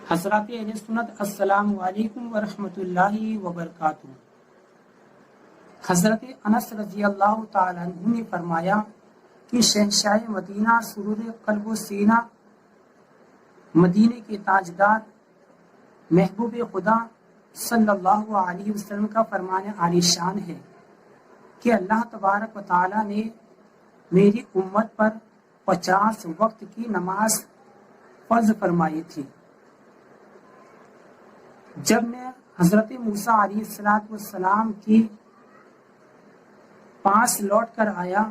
حضرات اہل سنت السلام علیکم ورحمۃ اللہ وبرکاتہ۔ حضرت انس رضی اللہ تعالیٰ عنہ نے فرمایا کہ شہنشاہ مدینہ سرور قلب و سینہ، مدینے کے تاجدار، محبوب خدا صلی اللہ علیہ وسلم کا فرمان عالی شان ہے کہ اللہ تبارک و تعالیٰ نے میری امت پر 50 وقت کی نماز فرض فرمائی تھی۔ جب میں حضرت موسیٰ علیہ السلام کی پاس لوٹ کر آیا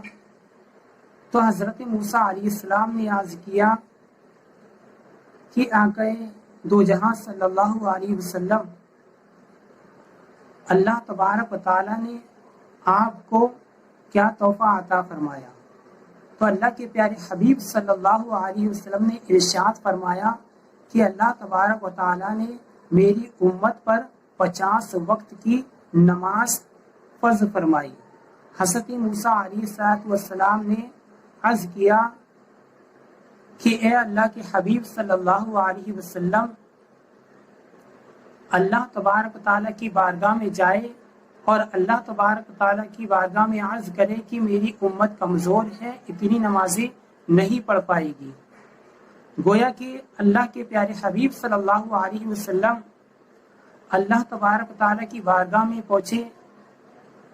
تو حضرت موسیٰ علیہ السلام نے عرض کیا کہ آقا دو جہاں صلی اللہ علیہ وسلم، اللہ تبارک و تعالیٰ نے آپ کو کیا تحفہ عطا فرمایا؟ تو اللہ کے پیارے حبیب صلی اللہ علیہ وسلم نے ارشاد فرمایا کہ اللہ تبارک و تعالیٰ نے میری امت پر 50 وقت کی نماز فرض فرمائی۔ حضرت موسیٰ علیہ السلام نے عرض کیا کہ اے اللہ کے حبیب صلی اللہ علیہ وسلم، اللہ تبارک تعالیٰ کی بارگاہ میں جائے اور اللہ تبارک تعالیٰ کی بارگاہ میں عرض کرے کہ میری امت کمزور ہے، اتنی نمازیں نہیں پڑھ پائے گی۔ گویا کہ اللہ کے پیارے حبیب صلی اللہ علیہ وسلم اللہ تبارک تعالیٰ کی بارگاہ میں پہنچے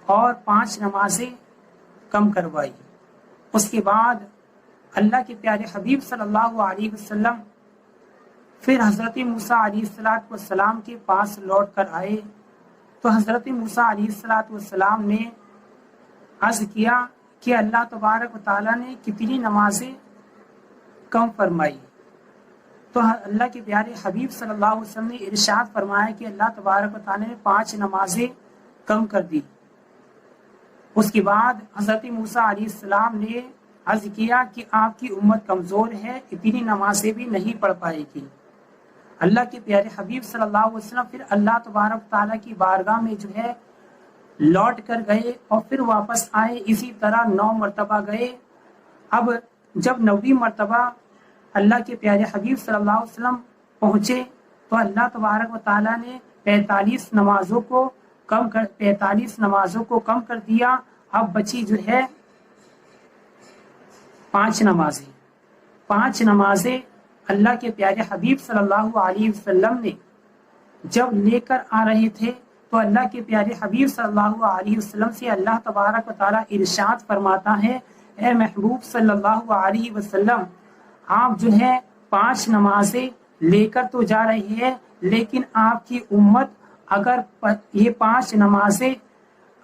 اور 5 نمازیں کم کروائی۔ اس کے بعد اللہ کے پیارے حبیب صلی اللہ علیہ وسلم پھر حضرت موسیٰ علیہ السلام کے پاس لوٹ کر آئے تو حضرت موسیٰ علیہ السلام نے عرض کیا کہ اللہ تبارک و تعالیٰ نے کتنی نمازیں کم فرمائی؟ تو اللہ کے پیارے حبیب صلی اللہ علیہ وسلم نے ارشاد فرمایا کہ اللہ تبارک و تعالیٰ نے 5 نمازیں کم کر دی۔ اس کے بعد حضرت موسیٰ علیہ السلام نے عرض کیا کہ آپ کی امت کمزور ہے، اتنی نمازیں بھی نہیں پڑھ پائے گی۔ اللہ کے پیارے حبیب صلی اللہ علیہ وسلم پھر اللہ تبارک تعالیٰ کی بارگاہ میں لوٹ کر گئے اور پھر واپس آئے، اسی طرح 9 مرتبہ گئے۔ اب جب 9ویں مرتبہ اللہ کے پیارے حبیب صلی اللہ علیہ وسلم پہنچے تو اللہ تبارک و تعالیٰ نے 45 نمازوں کو کم کر دیا۔ اب بچی 5 نمازیں۔ 5 نمازیں اللہ کے پیارے حبیب صلی اللہ علیہ وسلم نے جب لے کر آ رہے تھے تو اللہ کے پیارے حبیب صلی اللہ علیہ وسلم سے اللہ تبارک و تعالیٰ ارشاد فرماتا ہے، اے محبوب صلی اللہ علیہ وسلم، آپ 5 نمازیں لے کر تو جا رہے ہیں، لیکن آپ کی امت اگر یہ 5 نمازیں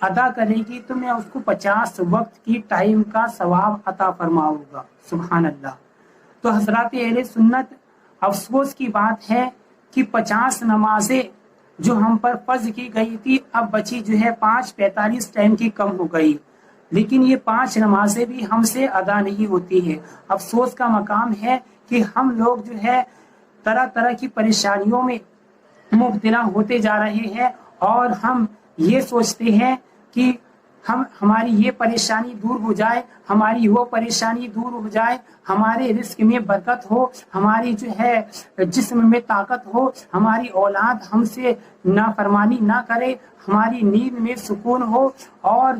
ادا کرے گی تو میں اس کو 50 وقت کی ٹائم کا ثواب عطا فرماؤں گا۔ سبحان اللہ۔ تو حضرات اہل سنت، افسوس کی بات ہے کہ 50 نمازیں جو ہم پر فرض کی گئی تھی اب بچی 5:45 ٹائم کی کم ہو گئی، لیکن یہ 5 نمازیں بھی ہم سے ادا نہیں ہوتی ہے۔ افسوس کا مقام ہے کہ ہم لوگ طرح طرح کی پریشانیوں میں مبتلا ہوتے جا رہے ہیں اور ہم یہ سوچتے ہیں کہ ہماری یہ پریشانی دور ہو جائے، ہماری وہ پریشانی دور ہو جائے، ہمارے رزق میں برکت ہو، ہماری جسم میں طاقت ہو، ہماری اولاد ہم سے نافرمانی نہ کرے، ہماری نیند میں سکون ہو اور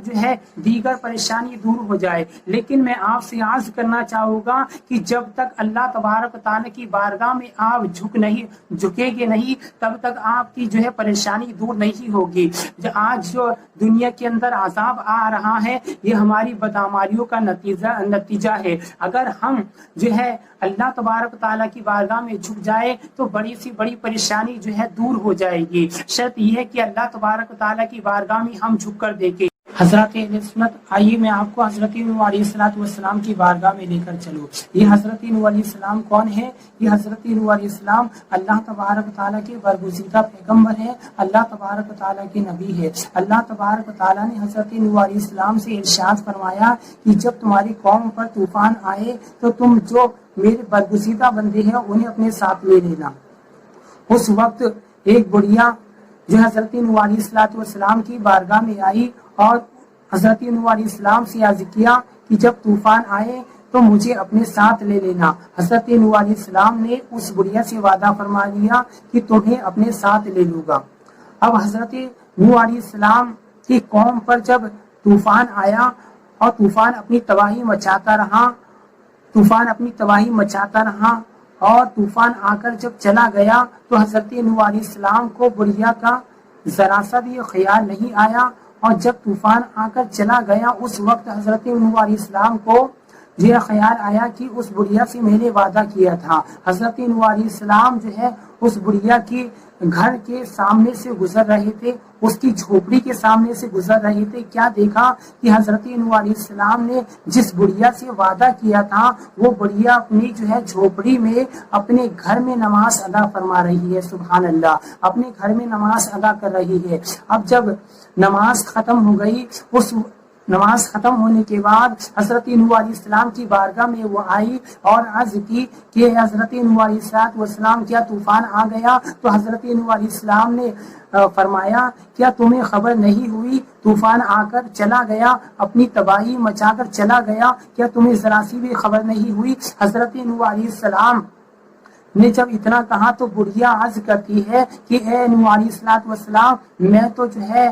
دیگر پریشانی دور ہو جائے۔ لیکن میں آپ سے عرض کرنا چاہوں گا کہ جب تک اللہ تبارک تعالیٰ کی بارگاہ میں آپ جھکے گے نہیں تب تک آپ کی پریشانی دور نہیں ہوگی۔ آج جو دنیا کے اندر عذاب آ رہا ہے یہ ہماری بدعمالیوں کا نتیجہ ہے۔ اگر ہم اللہ تبارک تعالیٰ کی بارگاہ میں جھک جائے تو بڑی سی بڑی پریشانی دور ہو جائے گی۔ شرط یہ ہے کہ اللہ تبارک تعالیٰ کی بارگاہ میں ہم جھک کر دیکھیں۔ حضرت اہل سنت، آئیے میں آپ کو حضرت نوح علیہ السلام کی بارگاہ میں لے کر چلوں۔ یہ حضرت نوح علیہ السلام کون ہے؟ یہ حضرت نوح علیہ السلام اللہ تبارک تعالیٰ کے برگزیدہ پیغمبر ہے، اللہ تبارک تعالیٰ کے نبی ہے۔ اللہ تبارک تعالیٰ نے حضرت نوح علیہ السلام سے ارشاد فرمایا کہ جب تمہاری قوم پر طوفان آئے تو تم جو میرے برگزیدہ بندے ہیں انہیں اپنے ساتھ لے لینا۔ اس وقت ایک بڑھیا حضرت نوح علیہ السلام کی بارگاہ میں آئی اور حضرت نوح علیہ السلام سے عرض کیا کہ جب طوفان آئے تو مجھے اپنے ساتھ لے لینا۔ حضرت نوح علیہ السلام نے اس بڑھیا سے وعدہ فرما لیا کہ تمہیں اپنے ساتھ لے لوں گا۔ اب حضرت نوح علیہ السلام کی قوم پر جب طوفان آیا اور طوفان اپنی تباہی مچاتا رہا اور طوفان آ کر جب چلا گیا تو حضرت نوح علیہ السلام کو بڑھیا کا ذرا سا بھی خیال نہیں آیا، اور جب طوفان آ کر چلا گیا اس وقت حضرت نوح علیہ السلام کو یہ خیال آیا کہ اس بڑھیا سے میں نے وعدہ کیا تھا۔ حضرت نوح علیہ السلام جو ہے اس بڑھیا کے گھر کے سامنے سے گزر رہے تھے، اس کی جھوپڑی کے سامنے سے گزر رہے تھے، کیا دیکھا کہ حضرت نوح علیہ السلام نے جس بڑھیا سے وعدہ کیا تھا وہ بڑھیا اپنی جو ہے جھوپڑی میں اپنے گھر میں نماز ادا فرما رہی ہے۔ سبحان اللہ، اپنے گھر میں نماز ادا کر رہی ہے۔ اب جب نماز ختم ہو گئی، اس نماز ختم ہونے کے بعد حضرت نوح علیہ السلام کی بارگاہ میں وہ آئی اور عرض کی کہ حضرت نوح علیہ السلام کیا طوفان آ گیا؟ تو حضرت نوح علیہ السلام نے فرمایا کیا تمہیں خبر نہیں ہوئی؟ طوفان آ کر چلا گیا، اپنی تباہی مچا کر چلا گیا، کیا تمہیں ذرا سی بھی خبر نہیں ہوئی؟ حضرت نوح علیہ السلام نے جب اتنا کہا تو بڑھیا عرض کرتی ہے کہ اے نوح علیہ السلام، میں تو جو ہے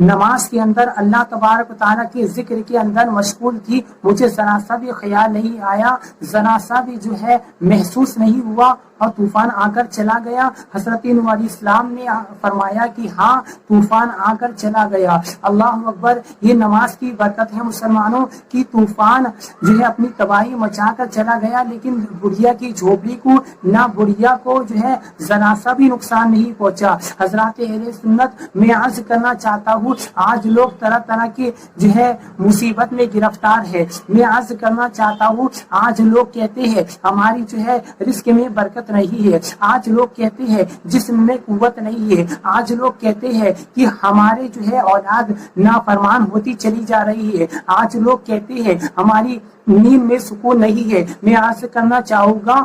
نماز کے اندر اللہ تبارک و تعالیٰ کے ذکر کے اندر مشغول تھی، مجھے ذرا سا بھی خیال نہیں آیا، ذرا سا بھی جو ہے محسوس نہیں ہوا اور طوفان آ کر چلا گیا۔ حضرت نوح علیہ السلام نے فرمایا کہ ہاں طوفان آ کر چلا گیا۔ اللہ اکبر، یہ نماز کی برکت ہے مسلمانوں کی۔ طوفان جو ہے اپنی تباہی مچا کر چلا گیا لیکن بڑھیا کی جھوپڑی کو نہ بڑھیا کو جو ہے ذرا سا بھی نقصان نہیں پہنچا۔ حضرات اہل سنت، میں عرض کرنا چاہتا ہوں آج لوگ طرح طرح کے جو ہے مصیبت میں گرفتار ہے۔ میں عرض کرنا چاہتا ہوں آج لوگ کہتے ہیں ہماری جو ہے رزق میں برکت نہیں ہے، آج لوگ کہتے ہیں جسم میں قوت نہیں ہے، آج لوگ کہتے ہیں کہ ہمارے جو ہے اولاد نافرمان ہوتی چلی جا رہی ہے، آج لوگ کہتے ہیں ہماری نیند میں سکون نہیں ہے۔ میں عرض کرنا چاہوں گا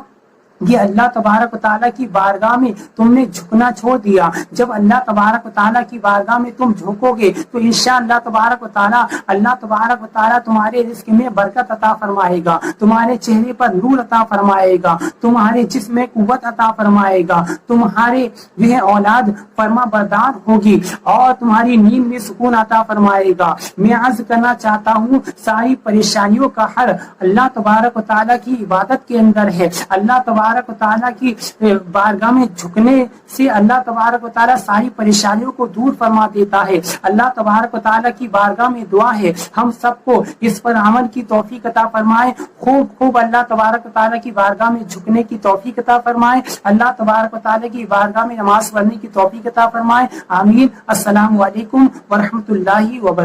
کہ اللہ تبارک و تعالیٰ کی بارگاہ میں تم نے جھکنا چھوڑ دیا۔ جب اللہ تبارک و تعالیٰ کی بارگاہ میں تم جھکو گے تو انشاءاللہ تبارک و تعالیٰ اللہ تبارک و تعالیٰ تمہارے رزق میں برکت عطا فرمائے گا، تمہارے چہرے پر نور عطا فرمائے گا، تمہارے جسم میں قوت عطا فرمائے گا، تمہارے جو ہے اولاد فرما بردار ہوگی اور تمہاری نیند میں سکون عطا فرمائے گا۔ میں عرض کرنا چاہتا ہوں ساری پریشانیوں کا حل اللہ تبارک و تعالیٰ کی عبادت کے اندر ہے۔ اللہ تبارک و تعالیٰ کی بارگاہ میں جھکنے سے اللہ تبارک و تعالیٰ ساری پریشانیوں کو دور فرما دیتا ہے۔ اللہ تبارک و تعالیٰ کی بارگاہ میں دعا ہے ہم سب کو اس پر عمل کی توفیق عطا فرمائے، خوب اللہ تبارک و تعالیٰ کی بارگاہ میں جھکنے کی توفیق عطا فرمائے، اللہ تبارک و تعالیٰ کی بارگاہ میں نماز پڑھنے کی توفیق عطا فرمائے۔ آمین۔ السلام علیکم ورحمۃ اللہ وبرکاتہ۔